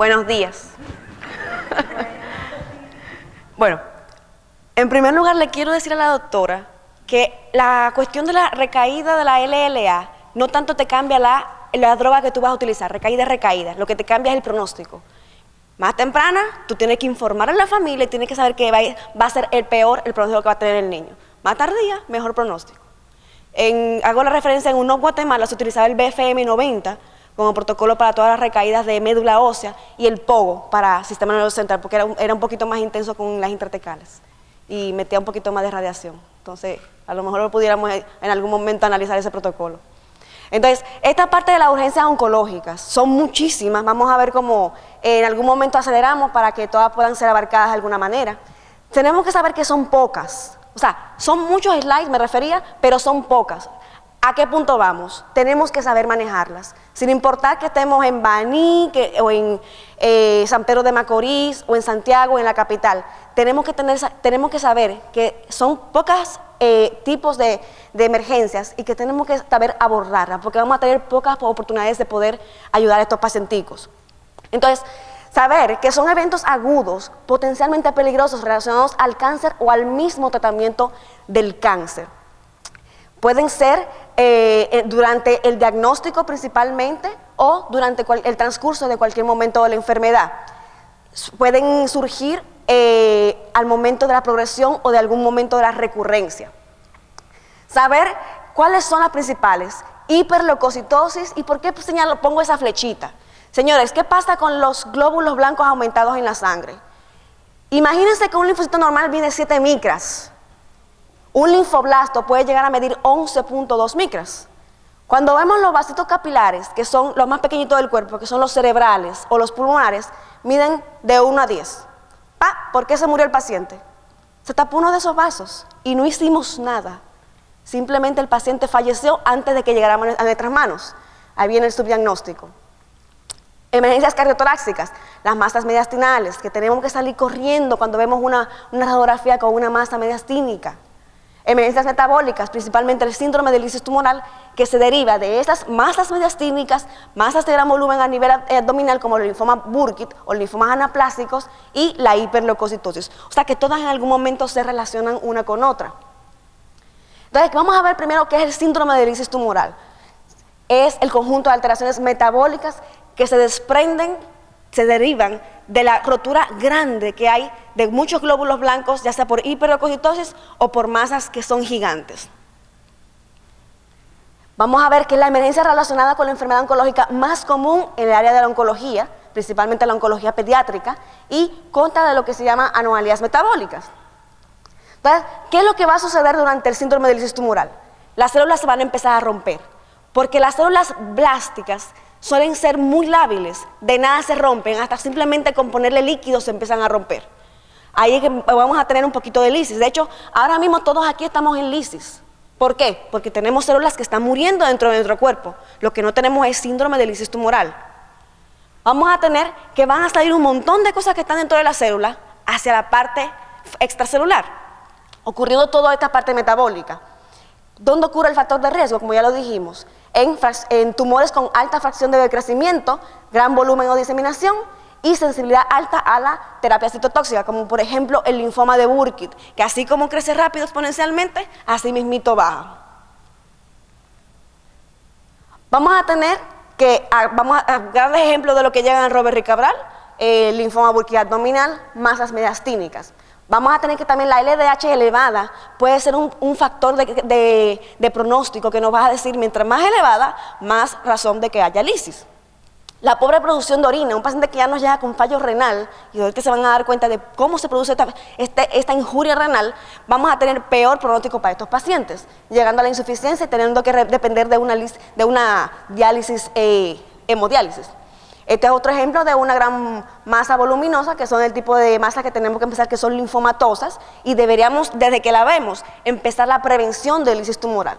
Buenos días. Bueno, en primer lugar le quiero decir a la doctora que la cuestión de la recaída de la LLA no tanto te cambia la droga que tú vas a utilizar, recaída es recaída, lo que te cambia es el pronóstico. Más temprana, tú tienes que informar a la familia y tienes que saber que va a ser el pronóstico que va a tener el niño. Más tardía, mejor pronóstico. Hago la referencia, en UNOC Guatemala se utilizaba el BFM 90 como protocolo para todas las recaídas de médula ósea y el POGO para sistema nervioso central, porque era un poquito más intenso con las intratecales y metía un poquito más de radiación. Entonces, a lo mejor pudiéramos en algún momento analizar ese protocolo. Entonces, esta parte de las urgencias oncológicas son muchísimas, vamos a ver cómo en algún momento aceleramos para que todas puedan ser abarcadas de alguna manera. Tenemos que saber que son pocas, o sea, son muchos slides, me refería, pero son pocas. ¿A qué punto vamos? Tenemos que saber manejarlas, sin importar que estemos en Baní o en San Pedro de Macorís o en Santiago o en la capital. Tenemos que saber que son pocas tipos de emergencias y que tenemos que saber abordarlas, porque vamos a tener pocas oportunidades de poder ayudar a estos pacienticos. Entonces, saber que son eventos agudos, potencialmente peligrosos relacionados al cáncer o al mismo tratamiento del cáncer. Pueden ser durante el diagnóstico principalmente o durante el transcurso de cualquier momento de la enfermedad. Pueden surgir al momento de la progresión o de algún momento de la recurrencia. Saber cuáles son las principales, hiperleucocitosis, y por qué pongo esa flechita. Señores, ¿qué pasa con los glóbulos blancos aumentados en la sangre? Imagínense que un linfocito normal mide 7 micras. Un linfoblasto puede llegar a medir 11.2 micras. Cuando vemos los vasitos capilares, que son los más pequeñitos del cuerpo, que son los cerebrales o los pulmonares, miden de 1 a 10. ¿Por qué se murió el paciente? Se tapó uno de esos vasos y no hicimos nada. Simplemente el paciente falleció antes de que llegara a nuestras manos. Ahí viene el subdiagnóstico. Emergencias cardiotorácicas, las masas mediastinales, que tenemos que salir corriendo cuando vemos una radiografía con una masa mediastínica. Emergencias metabólicas, principalmente el síndrome de lisis tumoral, que se deriva de esas masas mediastínicas, masas de gran volumen a nivel abdominal, como el linfoma Burkitt o linfomas anaplásicos, y la hiperleucocitosis. O sea que todas en algún momento se relacionan una con otra. Entonces, vamos a ver primero qué es el síndrome de lisis tumoral. Es el conjunto de alteraciones metabólicas que se derivan de la rotura grande que hay de muchos glóbulos blancos, ya sea por hiperleucocitosis o por masas que son gigantes. Vamos a ver que es la emergencia relacionada con la enfermedad oncológica más común en el área de la oncología, principalmente la oncología pediátrica, y consta de lo que se llama anomalías metabólicas. Entonces, ¿qué es lo que va a suceder durante el síndrome de lisis tumoral? Las células se van a empezar a romper, porque las células blásticas suelen ser muy lábiles, de nada se rompen, hasta simplemente con ponerle líquido se empiezan a romper. Ahí es que vamos a tener un poquito de lisis. De hecho, ahora mismo todos aquí estamos en lisis. ¿Por qué? Porque tenemos células que están muriendo dentro de nuestro cuerpo. Lo que no tenemos es síndrome de lisis tumoral. Vamos a tener que van a salir un montón de cosas que están dentro de la célula hacia la parte extracelular, ocurriendo toda esta parte metabólica. ¿Dónde ocurre el factor de riesgo? Como ya lo dijimos, en tumores con alta fracción de crecimiento, gran volumen o diseminación y sensibilidad alta a la terapia citotóxica, como por ejemplo el linfoma de Burkitt, que así como crece rápido exponencialmente, así mismito baja. Vamos a darles ejemplo de lo que llegan a Robert Rick Cabral, linfoma Burkitt abdominal, masas mediastínicas. Vamos a tener que también la LDH elevada puede ser un factor de pronóstico que nos va a decir, mientras más elevada, más razón de que haya lisis. La pobre producción de orina, un paciente que ya nos llega con fallo renal, y ahorita se van a dar cuenta de cómo se produce esta injuria renal, vamos a tener peor pronóstico para estos pacientes, llegando a la insuficiencia y teniendo que depender de una diálisis, hemodiálisis. Este es otro ejemplo de una gran masa voluminosa, que son el tipo de masa que tenemos que empezar, que son linfomatosas, y deberíamos, desde que la vemos, empezar la prevención de lisis tumoral.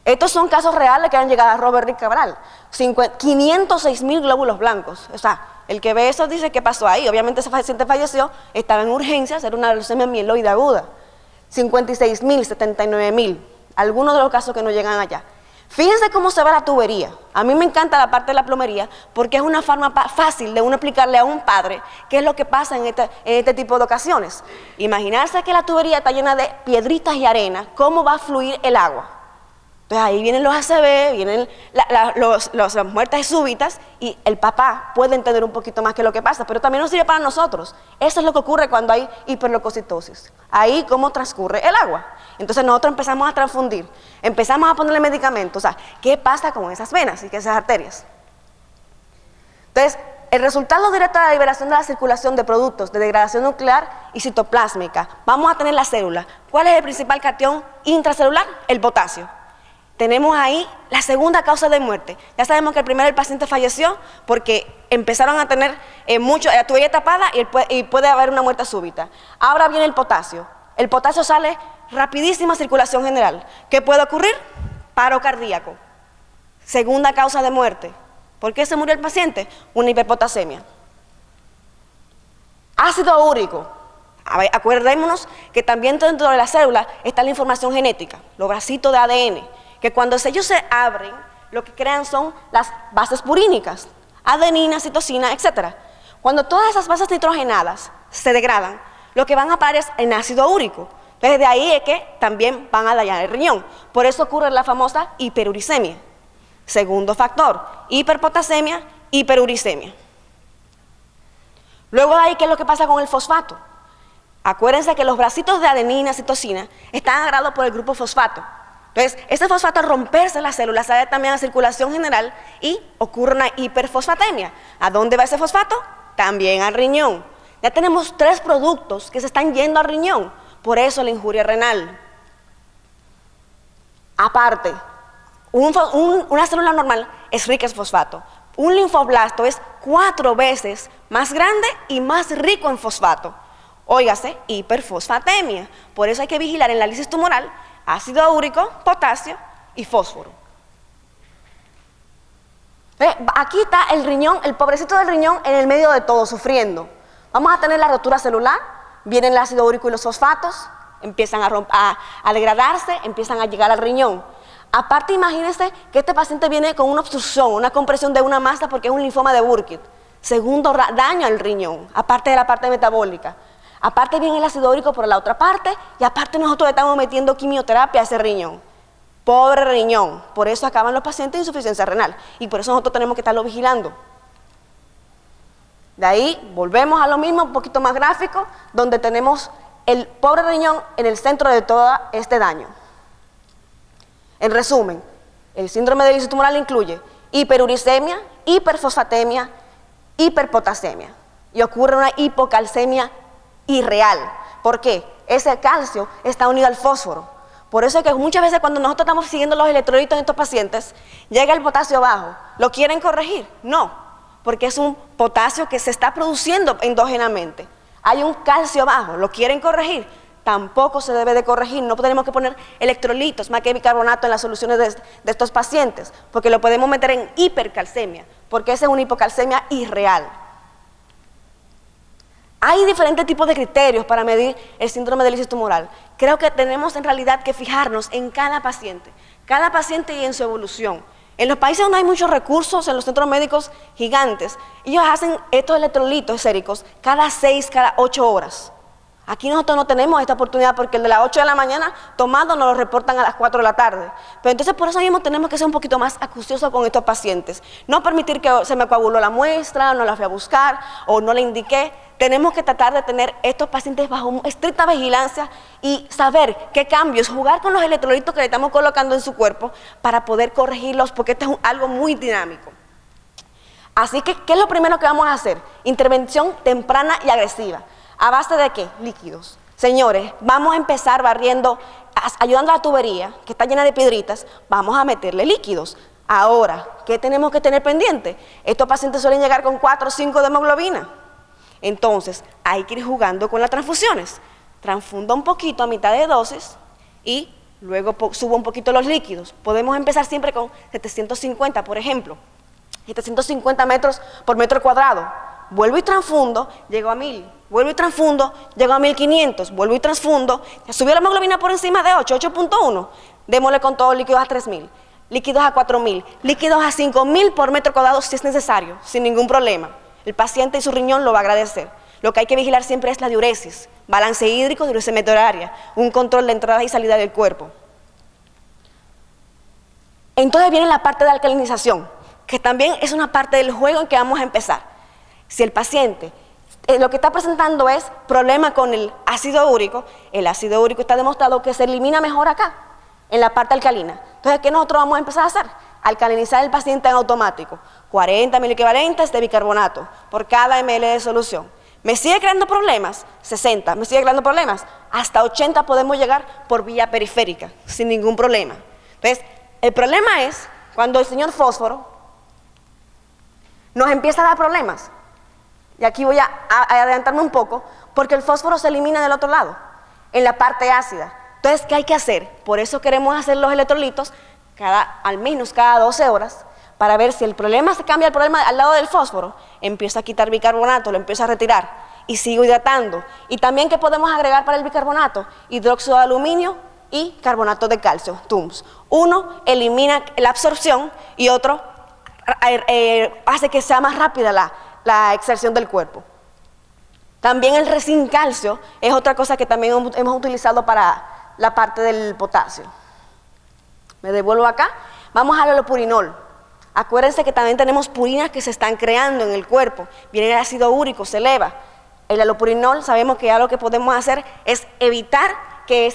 Estos son casos reales que han llegado a Robert Rick Cabral, 506.000 glóbulos blancos. O sea, el que ve eso dice, ¿qué pasó ahí? Obviamente ese paciente falleció, estaba en urgencias, era una leucemia mieloide aguda. 56.000, 79.000, algunos de los casos que no llegan allá. Fíjense cómo se ve la tubería. A mí me encanta la parte de la plomería porque es una forma fácil de uno explicarle a un padre qué es lo que pasa en este tipo de ocasiones. Imaginarse que la tubería está llena de piedritas y arena, ¿cómo va a fluir el agua? Entonces ahí vienen los ACV, vienen las muertes súbitas y el papá puede entender un poquito más qué es lo que pasa, pero también nos sirve para nosotros. Eso es lo que ocurre cuando hay hiperleucocitosis. Ahí cómo transcurre el agua. Entonces nosotros empezamos a transfundir, empezamos a ponerle medicamentos. O sea, ¿qué pasa con esas venas y esas arterias? Entonces, el resultado directo de la liberación de la circulación de productos de degradación nuclear y citoplásmica, vamos a tener la célula. ¿Cuál es el principal cation intracelular? El potasio. Tenemos ahí la segunda causa de muerte. Ya sabemos que el paciente falleció porque empezaron a tener la tubería tapada y puede haber una muerte súbita. Ahora viene el potasio. El potasio sale rapidísima circulación general. ¿Qué puede ocurrir? Paro cardíaco. Segunda causa de muerte. ¿Por qué se murió el paciente? Una hiperpotasemia. Ácido úrico. Acordémonos que también dentro de la célula está la información genética, los bracitos de ADN, que cuando ellos se abren, lo que crean son las bases purínicas, adenina, citosina, etc. Cuando todas esas bases nitrogenadas se degradan, lo que van a parar es en ácido úrico. Entonces de ahí es que también van a dañar el riñón. Por eso ocurre la famosa hiperuricemia. Segundo factor, hiperpotasemia, hiperuricemia. Luego de ahí, ¿qué es lo que pasa con el fosfato? Acuérdense que los bracitos de adenina, citosina, están agarrados por el grupo fosfato. Entonces, ese fosfato al romperse las células sale también a circulación general y ocurre una hiperfosfatemia. ¿A dónde va ese fosfato? También al riñón. Ya tenemos 3 productos que se están yendo al riñón, por eso la injuria renal. Aparte, una célula normal es rica en fosfato. Un linfoblasto es 4 veces más grande y más rico en fosfato. Óigase, hiperfosfatemia. Por eso hay que vigilar en la lisis tumoral ácido úrico, potasio y fósforo. Aquí está el riñón, el pobrecito del riñón en el medio de todo, sufriendo. Vamos a tener la rotura celular, viene el ácido úrico y los fosfatos, empiezan a degradarse, empiezan a llegar al riñón. Aparte, imagínense que este paciente viene con una obstrucción, una compresión de una masa porque es un linfoma de Burkitt. Segundo daño al riñón, aparte de la parte metabólica. Aparte viene el ácido úrico por la otra parte y aparte nosotros le estamos metiendo quimioterapia a ese riñón. Pobre riñón, por eso acaban los pacientes de insuficiencia renal y por eso nosotros tenemos que estarlo vigilando. De ahí volvemos a lo mismo, un poquito más gráfico, donde tenemos el pobre riñón en el centro de todo este daño. En resumen, el síndrome de lisis tumoral incluye hiperuricemia, hiperfosfatemia, hiperpotasemia y ocurre una hipocalcemia irreal. ¿Por qué? Ese calcio está unido al fósforo. Por eso es que muchas veces cuando nosotros estamos siguiendo los electrolitos en estos pacientes, llega el potasio bajo. ¿Lo quieren corregir? No, porque es un potasio que se está produciendo endógenamente. Hay un calcio bajo. ¿Lo quieren corregir? Tampoco se debe de corregir. No tenemos que poner electrolitos, más que bicarbonato en las soluciones de estos pacientes, porque lo podemos meter en hipercalcemia, porque esa es una hipocalcemia irreal. Hay diferentes tipos de criterios para medir el síndrome de lisis tumoral. Creo que tenemos en realidad que fijarnos en cada paciente y en su evolución. En los países donde hay muchos recursos, en los centros médicos gigantes, ellos hacen estos electrolitos séricos cada 6, cada 8 horas. Aquí nosotros no tenemos esta oportunidad porque el de las 8 de la mañana tomado nos lo reportan a las 4 de la tarde. Pero entonces por eso mismo tenemos que ser un poquito más acuciosos con estos pacientes. No permitir que se me coaguló la muestra, no la fui a buscar o no la indiqué. Tenemos que tratar de tener estos pacientes bajo estricta vigilancia y saber qué cambios, jugar con los electrolitos que le estamos colocando en su cuerpo para poder corregirlos porque esto es algo muy dinámico. Así que, ¿qué es lo primero que vamos a hacer? Intervención temprana y agresiva. ¿A base de qué? Líquidos. Señores, vamos a empezar barriendo, ayudando a la tubería, que está llena de piedritas, vamos a meterle líquidos. Ahora, ¿qué tenemos que tener pendiente? Estos pacientes suelen llegar con 4 o 5 de hemoglobina. Entonces, hay que ir jugando con las transfusiones. Transfunda un poquito a mitad de dosis y luego subo un poquito los líquidos. Podemos empezar siempre con 750, por ejemplo. 750 metros por metro cuadrado. Vuelvo y transfundo, llego a 1000. Vuelvo y transfundo, llego a 1500. Vuelvo y transfundo, subió la hemoglobina por encima de 8, 8.1. Démosle con todos los líquidos a 3000. líquidos a 4.000, líquidos a 5.000 por metro cuadrado si es necesario, sin ningún problema. El paciente y su riñón lo va a agradecer. Lo que hay que vigilar siempre es la diuresis, balance hídrico, diuresis horaria, un control de entrada y salida del cuerpo. Entonces viene la parte de alcalinización, que también es una parte del juego en que vamos a empezar. Si el paciente lo que está presentando es problema con el ácido úrico está demostrado que se elimina mejor acá, en la parte alcalina. Entonces, ¿qué nosotros vamos a empezar a hacer? Alcalinizar el paciente en automático, 40 miliequivalentes de bicarbonato por cada ml de solución. ¿Me sigue creando problemas? 60. ¿Me sigue creando problemas? Hasta 80 podemos llegar por vía periférica, sin ningún problema. Entonces, el problema es cuando el señor fósforo nos empieza a dar problemas. Y aquí voy a adelantarme un poco, porque el fósforo se elimina del otro lado, en la parte ácida. Entonces, ¿qué hay que hacer? Por eso queremos hacer los electrolitos al menos cada 12 horas, para ver si el problema se cambia, el problema al lado del fósforo, empiezo a quitar bicarbonato, lo empiezo a retirar y sigo hidratando. Y también, ¿qué podemos agregar para el bicarbonato? Hidróxido de aluminio y carbonato de calcio, TUMS. Uno elimina la absorción y otro hace que sea más rápida la exerción del cuerpo. También el resin calcio es otra cosa que también hemos utilizado para la parte del potasio. Me devuelvo acá. Vamos al alopurinol. Acuérdense que también tenemos purinas que se están creando en el cuerpo. Viene el ácido úrico, se eleva. El alopurinol, sabemos que ya lo que podemos hacer es evitar que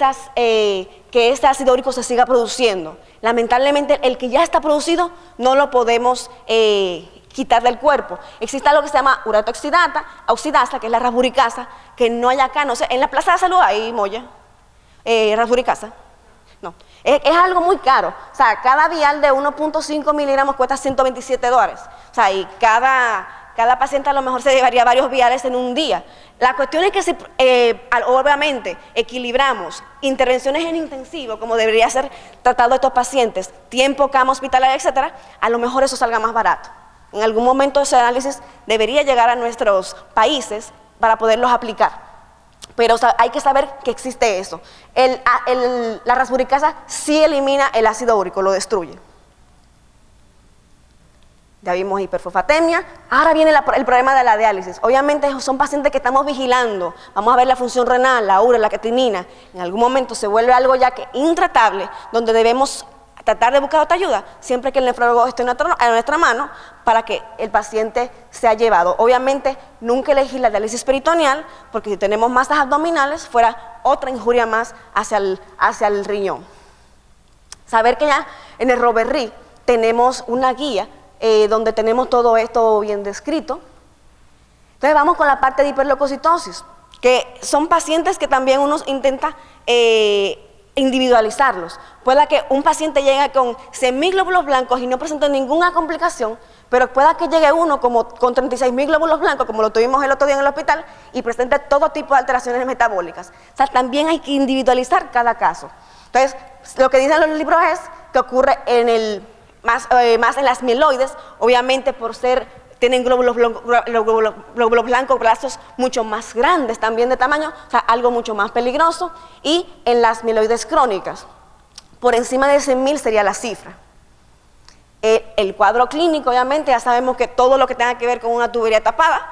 este ácido úrico se siga produciendo. Lamentablemente, el que ya está producido no lo podemos quitar del cuerpo. Existe algo que se llama urato oxidasa, que es la rasburicasa, que no hay acá, no sé, en la Plaza de Salud hay, Moya, rasburicasa. No, es algo muy caro. O sea, cada vial de 1.5 miligramos cuesta $127. O sea, y cada paciente a lo mejor se llevaría varios viales en un día. La cuestión es que si obviamente equilibramos intervenciones en intensivo, como debería ser tratado estos pacientes, tiempo, cama hospitalaria, etcétera, a lo mejor eso salga más barato. En algún momento ese análisis debería llegar a nuestros países para poderlos aplicar. Pero hay que saber que existe eso. La rasburicasa sí elimina el ácido úrico, lo destruye. Ya vimos hiperfosfatemia. Ahora viene el problema de la diálisis. Obviamente son pacientes que estamos vigilando. Vamos a ver la función renal, la urea, la creatinina. En algún momento se vuelve algo ya que intratable, donde debemos tratar de buscar otra ayuda, siempre que el nefrólogo esté en nuestra mano, para que el paciente sea llevado. Obviamente, nunca elegir la diálisis peritoneal, porque si tenemos masas abdominales, fuera otra injuria más hacia el riñón. Saber que ya en el Roberry tenemos una guía donde tenemos todo esto bien descrito. Entonces vamos con la parte de hiperleucocitosis, que son pacientes que también uno intenta individualizarlos. Pueda que un paciente llegue con 100.000 glóbulos blancos y no presente ninguna complicación, pero pueda que llegue uno con 36.000 glóbulos blancos, como lo tuvimos el otro día en el hospital, y presente todo tipo de alteraciones metabólicas. O sea, también hay que individualizar cada caso. Entonces, lo que dicen los libros es que ocurre más en las mieloides, obviamente tienen glóbulos blancos, brazos mucho más grandes también de tamaño, o sea, algo mucho más peligroso, y en las mieloides crónicas, por encima de 100.000 sería la cifra. El cuadro clínico, obviamente, ya sabemos que todo lo que tenga que ver con una tubería tapada,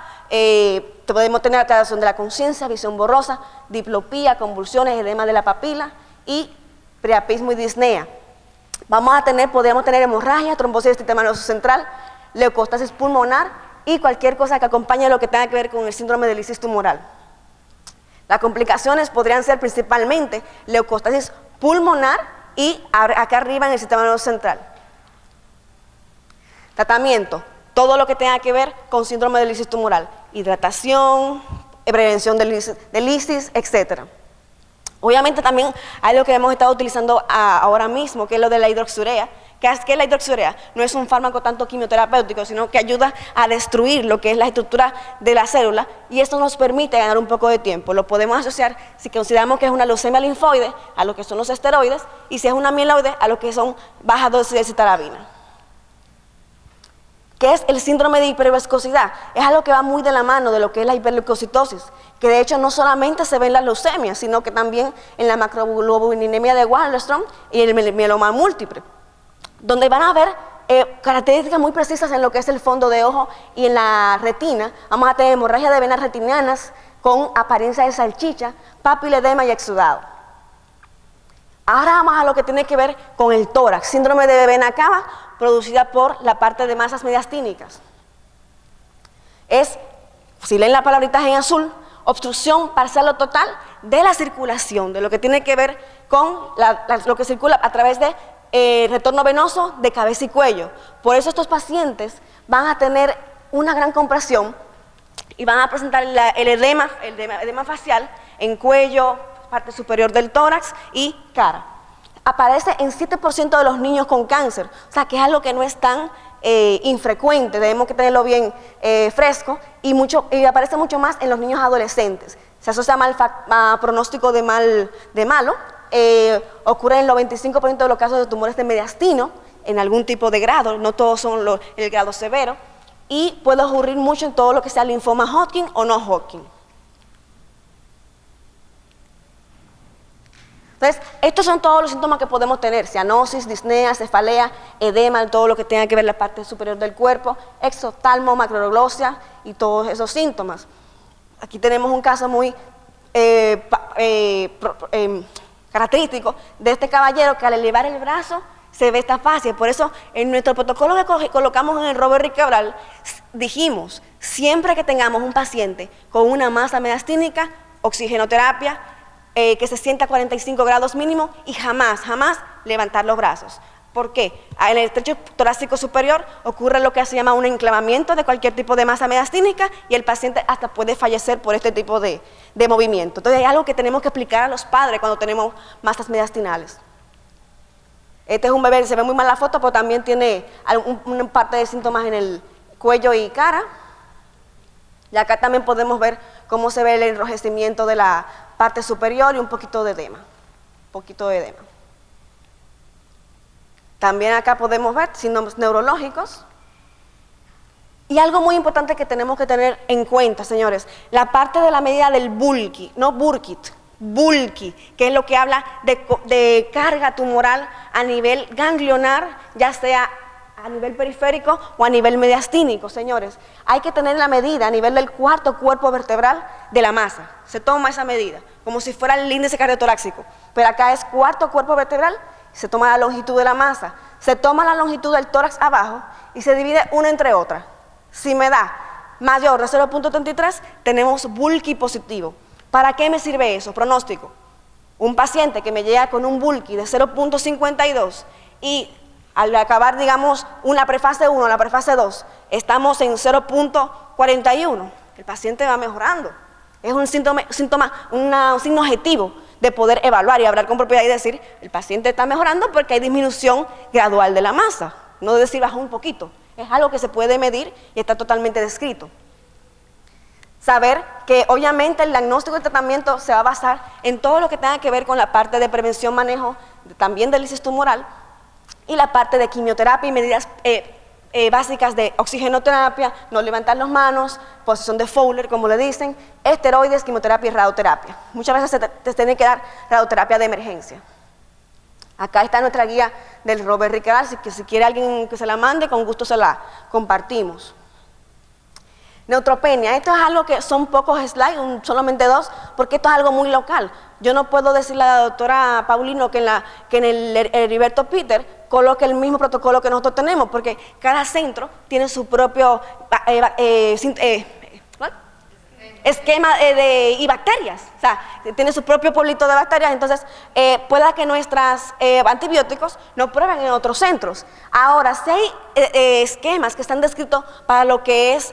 podemos tener alteración de la conciencia, visión borrosa, diplopía, convulsiones, edema de la papila y priapismo y disnea. Podríamos tener hemorragia, trombosis del sistema nervioso central, leucostasis pulmonar y cualquier cosa que acompañe lo que tenga que ver con el síndrome de lisis tumoral. Las complicaciones podrían ser principalmente leucostasis pulmonar y acá arriba en el sistema nervioso central. Tratamiento, todo lo que tenga que ver con síndrome de lisis tumoral, hidratación, prevención de lisis, etc. Obviamente también hay lo que hemos estado utilizando ahora mismo, que es lo de la hidroxurea. ¿Qué es la hidroxurea? No es un fármaco tanto quimioterapéutico, sino que ayuda a destruir lo que es la estructura de la célula, y esto nos permite ganar un poco de tiempo. Lo podemos asociar, si consideramos que es una leucemia linfoide, a lo que son los esteroides, y si es una mieloide, a lo que son bajas dosis de citarabina. ¿Qué es el síndrome de hiperviscosidad? Es algo que va muy de la mano de lo que es la hiperleucocitosis, que de hecho no solamente se ve en las leucemias, sino que también en la macroglobulinemia de Waldenström y en el mieloma múltiple. donde van a ver características muy precisas en lo que es el fondo de ojo y en la retina. Vamos a tener hemorragia de venas retinianas con apariencia de salchicha, papiledema y exudado. Ahora vamos a lo que tiene que ver con el tórax, síndrome de vena cava, producida por la parte de masas mediastínicas. Es, si leen las palabritas en azul, obstrucción parcial o total de la circulación, de lo que tiene que ver con lo que circula a través de retorno venoso de cabeza y cuello. Por eso estos pacientes van a tener una gran compresión y van a presentar el edema facial en cuello, parte superior del tórax y cara. Aparece en 7% de los niños con cáncer, o sea que es algo que no es tan infrecuente, debemos que tenerlo bien fresco y aparece mucho más en los niños adolescentes. Se asocia a pronóstico de malo. Ocurre en el 95% de los casos de tumores de mediastino, en algún tipo de grado, no todos son el grado severo, y puede ocurrir mucho en todo lo que sea linfoma Hodgkin o no Hodgkin. Entonces, estos son todos los síntomas que podemos tener: cianosis, disnea, cefalea, edema, todo lo que tenga que ver la parte superior del cuerpo, exotalmo, macroglosia y todos esos síntomas. Aquí tenemos un caso muy característico de este caballero que al elevar el brazo se ve esta fascia. Por eso en nuestro protocolo que colocamos en el Robert Rick Cabral dijimos, siempre que tengamos un paciente con una masa mediastínica, oxigenoterapia, que se sienta a 45 grados mínimo y jamás levantar los brazos. ¿Por qué? En el estrecho torácico superior ocurre lo que se llama un enclavamiento de cualquier tipo de masa mediastínica y el paciente hasta puede fallecer por este tipo de movimiento. Entonces hay algo que tenemos que explicar a los padres cuando tenemos masas mediastinales. Este es un bebé, se ve muy mal la foto, pero también tiene una parte de síntomas en el cuello y cara. Y acá también podemos ver cómo se ve el enrojecimiento de la parte superior y un poquito de edema. También acá podemos ver síntomas neurológicos. Y algo muy importante que tenemos que tener en cuenta, señores, la parte de la medida del Bulky, no Burkitt, Bulky, que es lo que habla de carga tumoral a nivel ganglionar, ya sea a nivel periférico o a nivel mediastínico, señores. Hay que tener la medida a nivel del cuarto cuerpo vertebral de la masa. Se toma esa medida, como si fuera el índice cardiotorácico, pero acá es cuarto cuerpo vertebral. Se toma la longitud de la masa, se toma la longitud del tórax abajo y se divide una entre otra. Si me da mayor de 0.33, tenemos Bulky positivo. ¿Para qué me sirve eso? Pronóstico. Un paciente que me llega con un Bulky de 0.52 y al acabar, digamos, una prefase 1, la prefase 2, estamos en 0.41, el paciente va mejorando. Es un signo objetivo de poder evaluar y hablar con propiedad y decir, el paciente está mejorando porque hay disminución gradual de la masa, no decir bajó un poquito, es algo que se puede medir y está totalmente descrito. Saber que obviamente el diagnóstico y el tratamiento se va a basar en todo lo que tenga que ver con la parte de prevención, manejo, también del lisis tumoral y la parte de quimioterapia y medidas básicas de oxigenoterapia, no levantar las manos, posición de Fowler, como le dicen, esteroides, quimioterapia y radioterapia. Muchas veces te tienen que dar radioterapia de emergencia. Acá está nuestra guía del Robert Rick Cabral, que si quiere alguien que se la mande, con gusto se la compartimos. Neutropenia, esto es algo que son pocos slides, solamente 2, porque esto es algo muy local. Yo no puedo decirle a la doctora Paulino que en el Heriberto Peter coloque el mismo protocolo que nosotros tenemos, porque cada centro tiene su propio esquema y bacterias, o sea, tiene su propio pueblito de bacterias, entonces pueda que nuestros antibióticos no prueben en otros centros. Ahora, si hay esquemas que están descritos para lo que es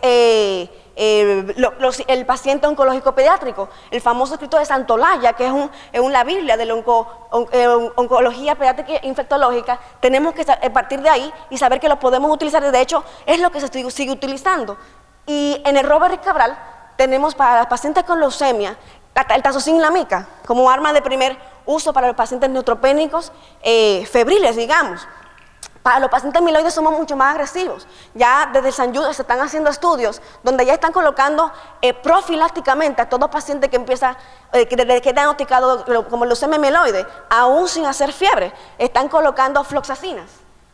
el paciente oncológico pediátrico, el famoso escrito de Santolaya, que es una Biblia de la oncología pediátrica e infectológica, tenemos que partir de ahí y saber que lo podemos utilizar, y de hecho es lo que se sigue utilizando. Y en el Robert Rick Cabral tenemos para los pacientes con leucemia el tazocin-lamica como arma de primer uso para los pacientes neutropénicos febriles, digamos. Para los pacientes amiloides somos mucho más agresivos. Ya desde San Judas se están haciendo estudios donde ya están colocando profilácticamente a todo paciente que empieza, desde que es diagnosticado como leucemia amiloide, aún sin hacer fiebre, están colocando floxacinas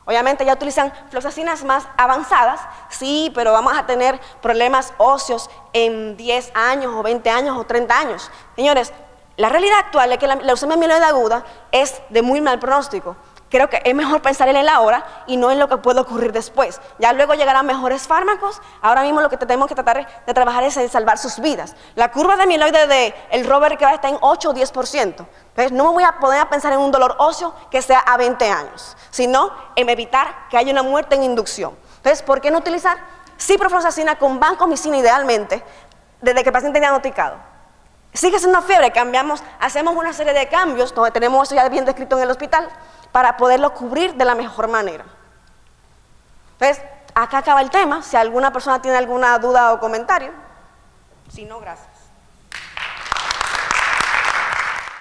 Obviamente ya utilizan fluoxetinas más avanzadas, sí, pero vamos a tener problemas óseos en 10 años o 20 años o 30 años. Señores, la realidad actual es que la leucemia mieloide aguda es de muy mal pronóstico. Creo que es mejor pensar en el ahora y no en lo que puede ocurrir después. Ya luego llegarán mejores fármacos. Ahora mismo lo que tenemos que tratar de trabajar es en salvar sus vidas. La curva de mieloide del rover que va a estar en 8 o 10%. Entonces no me voy a poder pensar en un dolor óseo que sea a 20 años, sino en evitar que haya una muerte en inducción. Entonces, ¿por qué no utilizar ciprofloxacina con vancomicina idealmente desde que el paciente es diagnosticado? Sigue siendo fiebre, hacemos una serie de cambios donde tenemos eso ya bien descrito en el hospital para poderlo cubrir de la mejor manera. Entonces, acá acaba el tema. Si alguna persona tiene alguna duda o comentario, si no, gracias.